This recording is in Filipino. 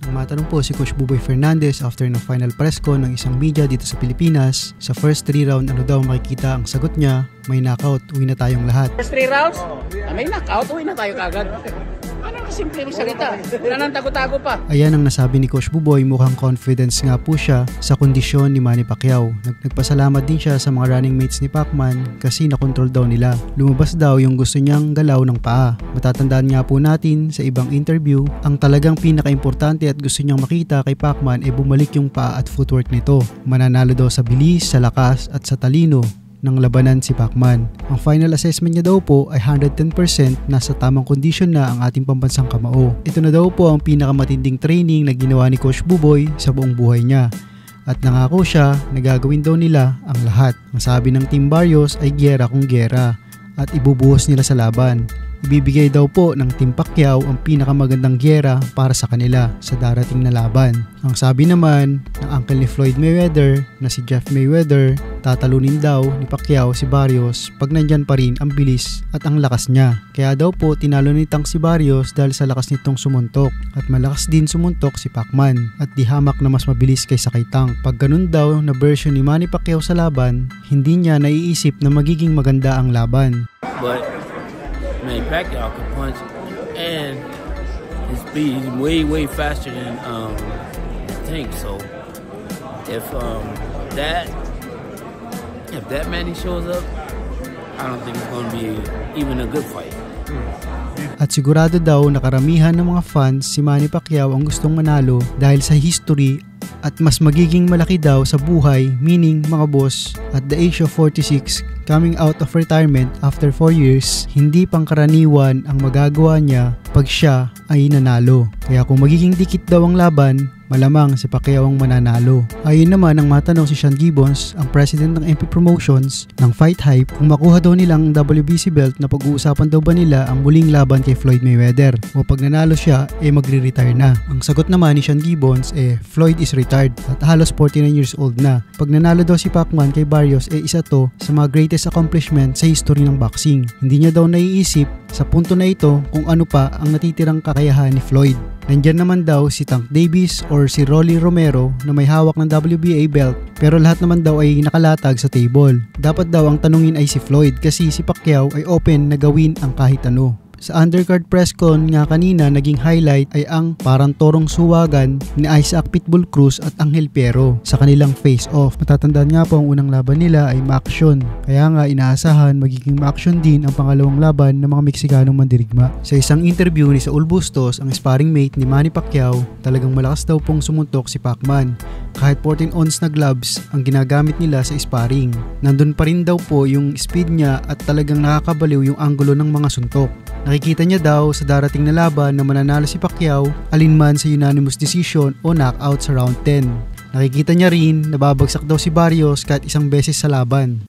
Nang matanong po si Coach Buboy Fernandez after ng final press con ng isang media dito sa Pilipinas, sa first 3 round ano daw makikita, ang sagot niya, may knockout, uwi na tayong lahat. First 3 rounds, may knockout, uwi na tayo kagad. Ano kasimple yung salita? Wala nang tago-tago pa. Ayan ang nasabi ni Coach Buboy, mukhang confidence nga po siya sa kondisyon ni Manny Pacquiao. Nagpasalamat din siya sa mga running mates ni Pacman kasi nakontrol daw nila. Lumabas daw yung gusto niyang galaw ng paa. Matatandaan nga po natin sa ibang interview, ang talagang pinaka-importante at gusto niyang makita kay Pacman ay bumalik yung paa at footwork nito. Mananalo daw sa bilis, sa lakas at sa talino ng labanan si Pacman. Ang final assessment niya daw po ay 110% nasa tamang kondisyon na ang ating pambansang kamao. Ito na daw po ang pinakamatinding training na ginawa ni Coach Buboy sa buong buhay niya. At nangako siya na gagawin daw nila ang lahat. Ang sabi ng Team Barrios ay giyera kung giyera at ibubuhos nila sa laban. Ibibigay daw po ng Team Pacquiao ang pinakamagandang giyera para sa kanila sa darating na laban. Ang sabi naman ng uncle ni Floyd Mayweather na si Jeff Mayweather, tatalunin daw ni Pacquiao si Barrios pag nandyan pa rin ang bilis at ang lakas niya. Kaya daw po tinalo ni Tank si Barrios dahil sa lakas nitong sumuntok, at malakas din sumuntok si Pacman at di hamak na mas mabilis kaysa kay Tank. Pag ganun daw na version ni Manny Pacquiao sa laban, hindi niya naiisip na magiging maganda ang laban. But Manny Pacquiao can punch, and his speed is way faster than Tank. So if that Manny shows up, I don't think it's going to be even a good fight. At sigurado daw na karamihan ng mga fans si Manny Pacquiao ang gustong manalo dahil sa history at mas magiging malaki daw sa buhay, meaning mga boss, at the age of 46, coming out of retirement after 4 years, hindi pangkaraniwan ang magagawa niya pag siya ay nanalo. Kaya kung magiging dikit daw ang laban, malamang si Pacquiao ang mananalo. Ayun naman ang matanong si Sean Gibbons, ang president ng MP Promotions ng Fight Hype, kung makuha daw nilang WBC belt na pag-uusapan daw ba nila ang muling laban kay Floyd Mayweather o pag nanalo siya magre-retire na. Ang sagot naman ni Sean Gibbons Floyd is retired at halos 49 years old na. Pag nanalo daw si Pacman kay Barrios isa to sa mga greatest accomplishment sa history ng boxing. Hindi niya daw naiisip sa punto na ito kung ano pa ang natitirang kakayahan ni Floyd. Nandyan naman daw si Tank Davis or si Rolly Romero na may hawak ng WBA belt, pero lahat naman daw ay nakalatag sa table. Dapat daw ang tanungin ay si Floyd kasi si Pacquiao ay open na gawin ang kahit ano. Sa undercard press con nga kanina, naging highlight ay ang parang torong suwagan ni Isaac Pitbull Cruz at Angel Piero sa kanilang face-off. Matatandaan nga po ang unang laban nila ay ma-action. Kaya nga inaasahan magiging ma-action din ang pangalawang laban ng mga Meksikanong mandirigma. Sa isang interview ni Saul Bustos, ang sparring mate ni Manny Pacquiao, talagang malakas daw pong sumuntok si Pacman. Kahit 14 ounce na gloves ang ginagamit nila sa sparring. Nandun pa rin daw po yung speed niya at talagang nakakabaliw yung anggulo ng mga suntok. Nakikita niya daw sa darating na laban na mananalo si Pacquiao alinman sa unanimous decision o knockout sa round 10. Nakikita niya rin na babagsak daw si Barrios kahit isang beses sa laban.